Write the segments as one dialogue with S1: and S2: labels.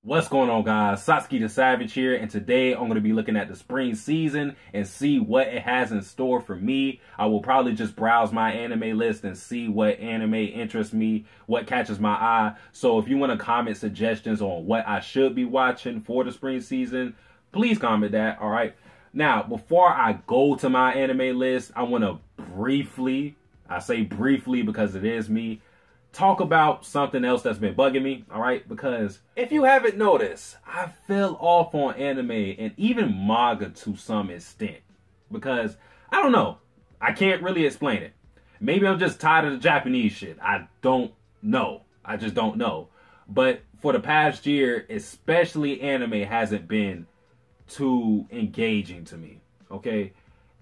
S1: What's going on, guys? Satsuki the Savage here, and today I'm going to be looking at the spring season and see what it has in store for me. I will probably just browse my anime list and see what anime interests me, what catches my eye. So if you want to comment suggestions on what I should be watching for the spring season, please comment that, all right? Now, before I go to my anime list, I want to briefly, I say briefly because it is me, talk about something else that's been bugging me, all right? Because if you haven't noticed, I fell off on anime and even manga to some extent. Because, I don't know. I can't really explain it. Maybe I'm just tired of the Japanese shit. I don't know. I just don't know. But for the past year, especially anime hasn't been too engaging to me, okay?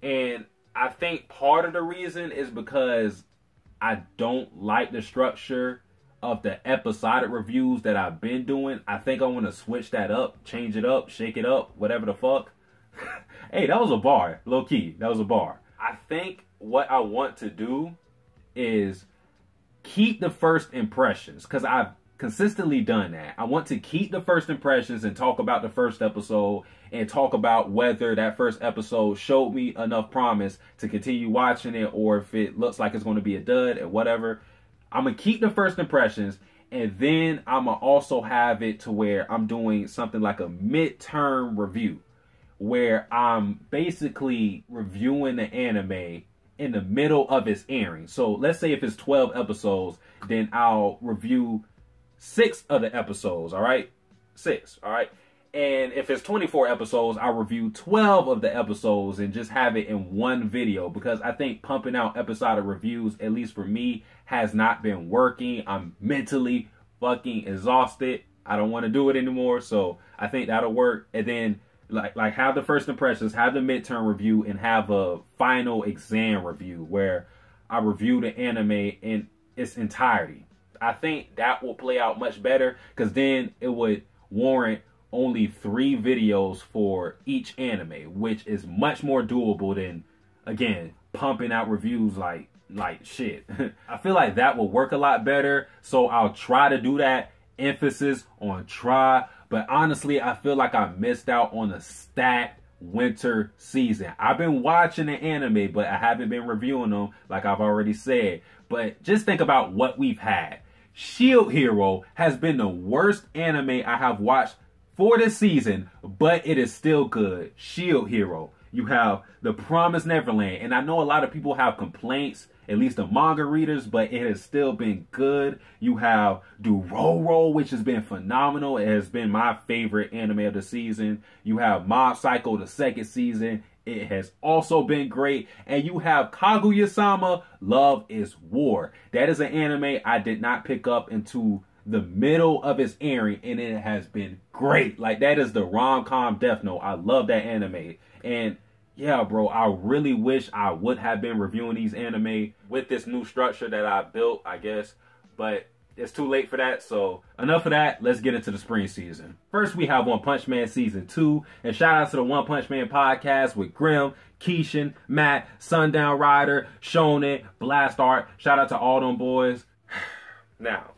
S1: And I think part of the reason is because I don't like the structure of the episodic reviews that I've been doing. I think I want to switch that up, change it up, shake it up, whatever the fuck. Hey, that was a bar. Low key, that was a bar. I think what I want to do is keep the first impressions, because I've consistently done that. I want to keep the first impressions and talk about the first episode and talk about whether that first episode showed me enough promise to continue watching it, or if it looks like it's going to be a dud or whatever. I'm going to keep the first impressions, and then I'm going to also have it to where I'm doing something like a midterm review, where I'm basically reviewing the anime in the middle of its airing. So let's say if it's 12 episodes, then I'll review 6 of the episodes, all right? 6, all right? And if it's 24 episodes, I'll review 12 of the episodes and just have it in one video, because I think pumping out episodic reviews, at least for me, has not been working. I'm mentally fucking exhausted. I don't want to do it anymore, so I think that'll work. And then like have the first impressions, have the midterm review, and have a final exam review where I review the anime in its entirety. I think that will play out much better, because then it would warrant only 3 videos for each anime, which is much more doable than, again, pumping out reviews like shit. I feel like that will work a lot better, so I'll try to do that. Emphasis on try. But honestly, I feel like I missed out on a stacked winter season. I've been watching the anime, but I haven't been reviewing them, like I've already said. But just think about what we've had. Shield Hero has been the worst anime I have watched for this season, but it is still good. Shield Hero. You have The Promised Neverland, and I know a lot of people have complaints, at least the manga readers, but it has still been good. You have Dororo, which has been phenomenal. It has been my favorite anime of the season. You have Mob Psycho, the 2nd season. It has also been great. And you have Kaguya-sama, Love is War. That is an anime I did not pick up into the middle of its airing, and it has been great. Like, that is the rom-com Death Note. I love that anime. And yeah, bro, I really wish I would have been reviewing these anime with this new structure that I built, I guess. But it's too late for that, so enough of that. Let's get into the spring season. First, we have One Punch Man Season 2. And shout out to the One Punch Man podcast with Grim, Keishan, Matt, Sundown Rider, Shonen, Blast Art. Shout out to all them boys. Now,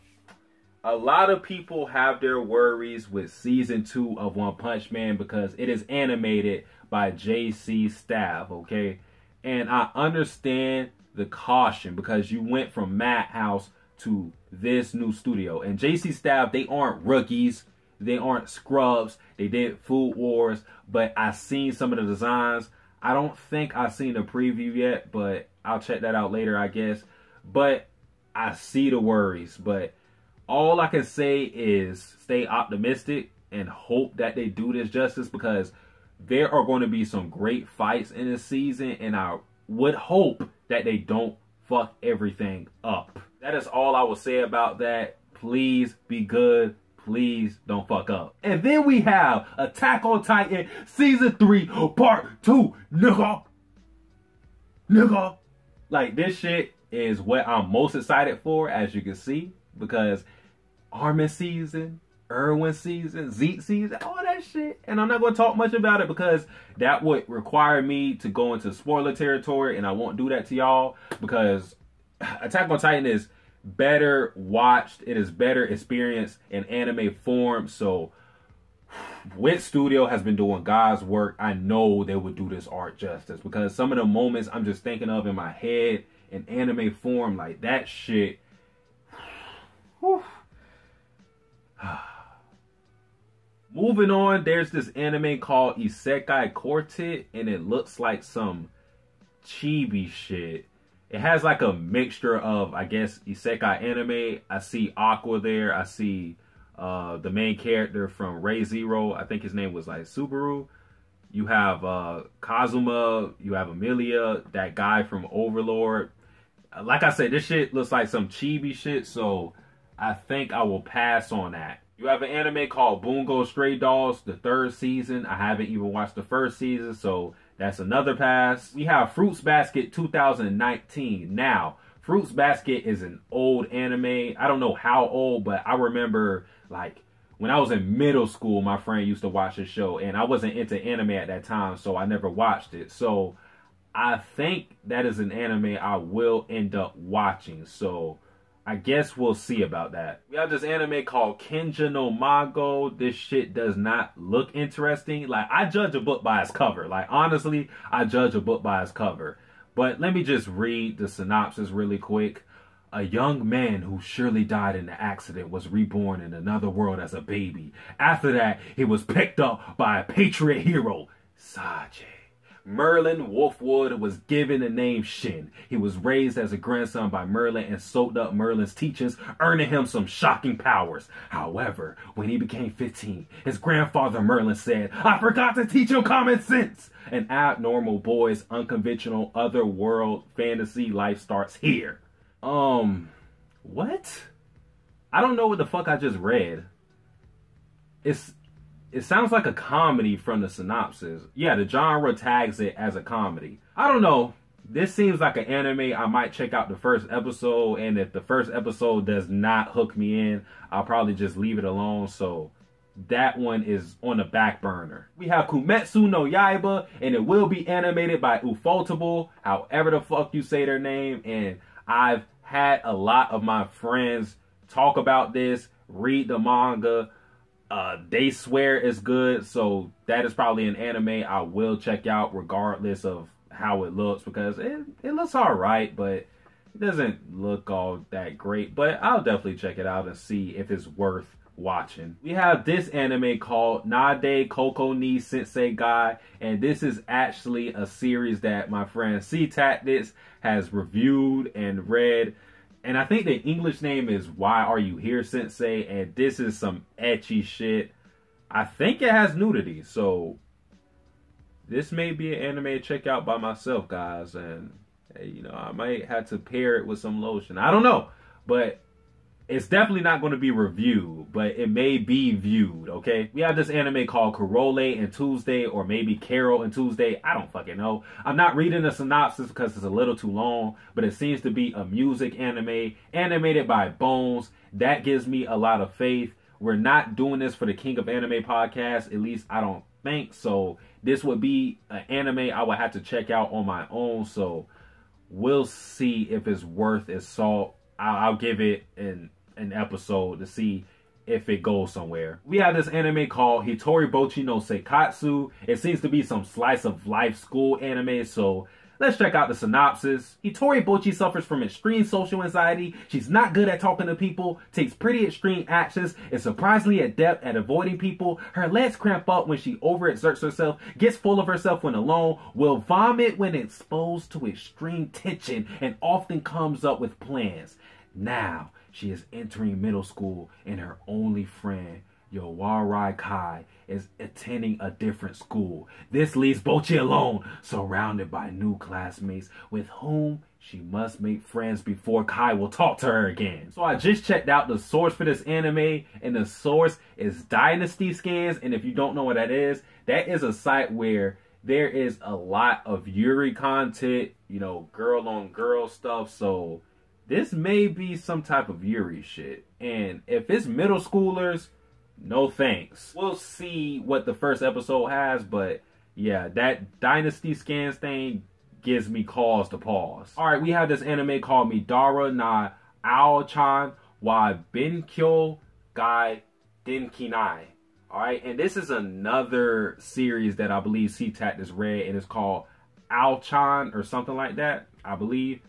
S1: a lot of people have their worries with Season 2 of One Punch Man because it is animated by JC Staff, okay? And I understand the caution because you went from Madhouse to this new studio. And JC Staff, they aren't rookies. They aren't scrubs. They did Food Wars, but I seen some of the designs. I don't think I've seen the preview yet, but I'll check that out later, I guess. But I see the worries, but all I can say is stay optimistic and hope that they do this justice, because there are going to be some great fights in this season, and I would hope that they don't fuck everything up. That is all I will say about that. Please be good. Please don't fuck up. And then we have Attack on Titan Season 3 Part 2. Nigga. Like, this shit is what I'm most excited for, as you can see, because Armin season, Irwin season, Zeke season, all that shit. And I'm not going to talk much about it because that would require me to go into spoiler territory, and I won't do that to y'all, because Attack on Titan is better watched. It is better experienced in anime form. So Wit Studio has been doing God's work. I know they would do this art justice because some of the moments I'm just thinking of in my head in anime form, like that shit. Moving on, there's this anime called Yousekai Quartet, and it looks like some chibi shit. It has like a mixture of, I guess, isekai anime. I see Aqua there. I see the main character from Re:Zero. I think his name was like Subaru. You have Kazuma. You have Amelia. That guy from Overlord. Like I said, this shit looks like some chibi shit. So I think I will pass on that. You have an anime called Bungo Stray Dolls, the 3rd season. I haven't even watched the 1st season, so that's another pass. We have Fruits Basket 2019. Now, Fruits Basket is an old anime. I don't know how old, but I remember, like, when I was in middle school, my friend used to watch this show, and I wasn't into anime at that time, so I never watched it. So, I think that is an anime I will end up watching, so I guess we'll see about that. We have this anime called Kenshin Imago. This shit does not look interesting. Like, I judge a book by its cover. Like, honestly, I judge a book by its cover. But let me just read the synopsis really quick. A young man who surely died in the accident was reborn in another world as a baby. After that, he was picked up by a patriot hero, Sage. Merlin Wolfwood was given the name Shin. He was raised as a grandson by Merlin and soaked up Merlin's teachings, earning him some shocking powers. However, when he became 15, his grandfather Merlin said, "I forgot to teach him common sense." An abnormal boy's unconventional otherworld fantasy life starts here. What? I don't know what the fuck I just read. It sounds like a comedy from the synopsis. Yeah, the genre tags it as a comedy. I don't know. This seems like an anime I might check out the 1st episode, and if the 1st episode does not hook me in, I'll probably just leave it alone. So that one is on the back burner. We have Kumetsu no Yaiba, and it will be animated by Ufotable, however the fuck you say their name. And I've had a lot of my friends talk about this, read the manga. They swear it's good, so that is probably an anime I will check out regardless of how it looks, because it looks alright, but it doesn't look all that great. But I'll definitely check it out and see if it's worth watching. We have this anime called Nade Koko ni Sensei Guy, and this is actually a series that my friend C Tactics has reviewed and read. And I think the English name is Why Are You Here, Sensei? And this is some ecchi shit. I think it has nudity. So this may be an anime to check out by myself, guys. And, you know, I might have to pair it with some lotion. I don't know. But it's definitely not going to be reviewed. But it may be viewed, okay? We have this anime called Corolla and Tuesday, or maybe Carol and Tuesday. I don't fucking know. I'm not reading the synopsis because it's a little too long. But it seems to be a music anime animated by Bones. That gives me a lot of faith. We're not doing this for the King of Anime podcast. At least I don't think so. This would be an anime I would have to check out on my own. So we'll see if it's worth its salt. I'll give it an episode to see if it goes somewhere. We have this anime called Hitori Bochy no Seikatsu. It seems to be some slice of life school anime, so let's check out the synopsis. Hitori Bochy suffers from extreme social anxiety. She's not good at talking to people, takes pretty extreme actions, is surprisingly adept at avoiding people. Her legs cramp up when she overexerts herself, gets full of herself when alone, will vomit when exposed to extreme tension, and often comes up with plans. Now, she is entering middle school, and her only friend, Yowarai Kai, is attending a different school. This leaves Bochy alone, surrounded by new classmates with whom she must make friends before Kai will talk to her again. So I just checked out the source for this anime, and the source is Dynasty Scans. And if you don't know what that is a site where there is a lot of Yuri content, you know, girl on girl stuff. So this may be some type of Yuri shit. And if it's middle schoolers, no thanks. We'll see what the 1st episode has, but yeah, that Dynasty Scans thing gives me cause to pause. Alright, we have this anime called Midara na Ao-chan wa Benkyo Gai Denkinai. All right, and this is another series that I believe C-Tac has read, and it's called Chon or something like that, I believe.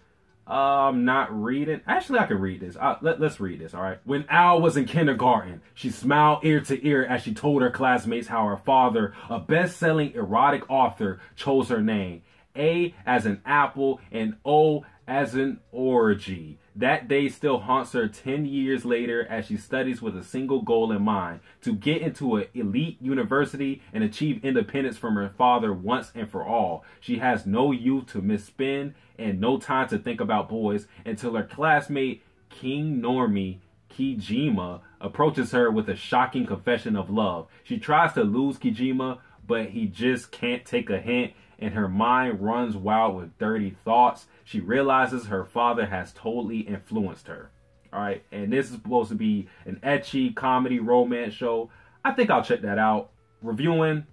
S1: Not reading. Actually, I can read this. Let's read this, all right? When Al was in kindergarten, she smiled ear to ear as she told her classmates how her father, a best-selling erotic author, chose her name. A as an apple and O as an orgy. That day still haunts her 10 years later as she studies with a single goal in mind: to get into an elite university and achieve independence from her father once and for all. She has no youth to misspend and no time to think about boys until her classmate King Normie Kijima approaches her with a shocking confession of love. She tries to lose Kijima, but he just can't take a hint, and her mind runs wild with dirty thoughts. She realizes her father has totally influenced her. All right, and this is supposed to be an ecchi comedy romance show. I think I'll check that out. Reviewing,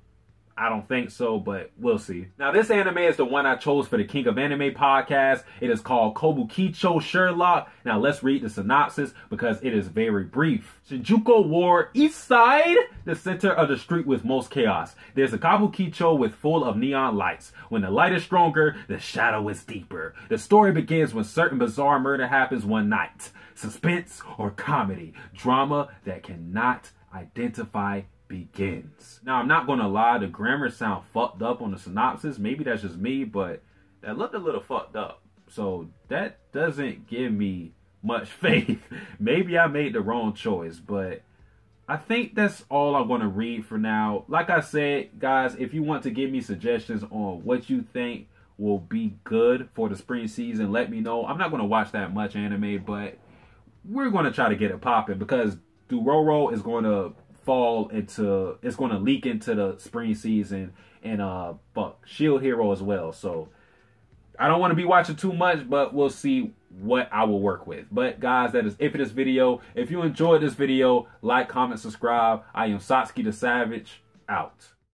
S1: I don't think so, but we'll see. Now, this anime is the one I chose for the King of Anime podcast. It is called Kobukicho Sherlock. Now, let's read the synopsis because it is very brief. Shinjuku Ward, East Side, the center of the street with most chaos. There's a Kabukicho with full of neon lights. When the light is stronger, the shadow is deeper. The story begins when certain bizarre murder happens one night. Suspense or comedy, drama that cannot identify begins. Now, I'm not gonna lie, the grammar sound fucked up on the synopsis. Maybe that's just me, but that looked a little fucked up. So that doesn't give me much faith. Maybe I made the wrong choice, but I think that's all I'm gonna read for now. Like I said, guys, if you want to give me suggestions on what you think will be good for the spring season, let me know. I'm not gonna watch that much anime, but we're gonna try to get it popping because Dororo is gonna it's going to leak into the spring season, and Shield Hero as well. So I don't want to be watching too much, but we'll see what I will work with. But guys, that is it for this video. If you enjoyed this video, like, comment, subscribe. I am Satsuki the Savage, out.